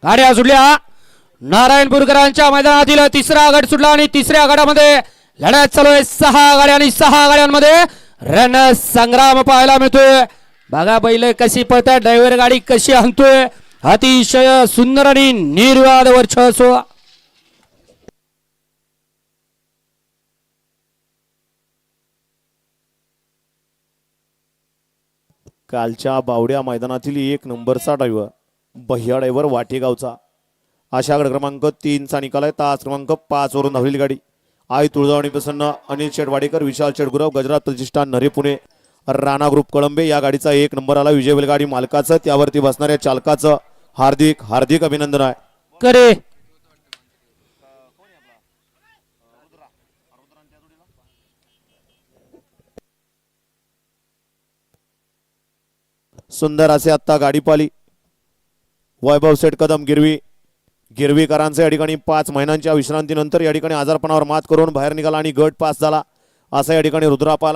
गाड्या सुटल्या नारायणपूरकरांच्या मैदानातील तिसरा गट सुटला आणि तिसऱ्या गटामध्ये लढत चालू आहे 6 गाड्या आणि 6 गाड्यांमध्ये रण संग्राम पाहायला मिळतोय। बघा बैल कशी पळतात, ड्रायव्हर गाडी कशी आणतोय, अतिशय सुंदर आणि निर्वाद वर्चस्व। कालच्या बावड्या मैदानातील 1 नंबरचा ड्रायव्हर भैया ड्रायव्हर वाटेगावचा अशा गट क्रमांक 3 चा निकाल आहे। तास क्रमांक 5 वरून धावलेली गाडी आई तुळजावणी प्रसन्न अनिल शेटवाडेकर विशाल शेटगुरव गजरात प्रतिष्ठान नरे पुणे राणा ग्रुप कळंबे या गाडीचा 1 नंबर आला। विजय बैलगाडी मालकाचं त्यावरती बसणाऱ्या चालकाचं हार्दिक हार्दिक अभिनंदन आहे। करे सुंदर असे आता गाडी पाली वैभव सेठ कदम गिरवीकरांचे या ठिकाणी 5 महिन्यांच्या विश्रांतीनंतर या ठिकाणी आजारपणावर मात करून बाहेर निघाला आणि गट पास झाला। असा या ठिकाणी रुद्रापाल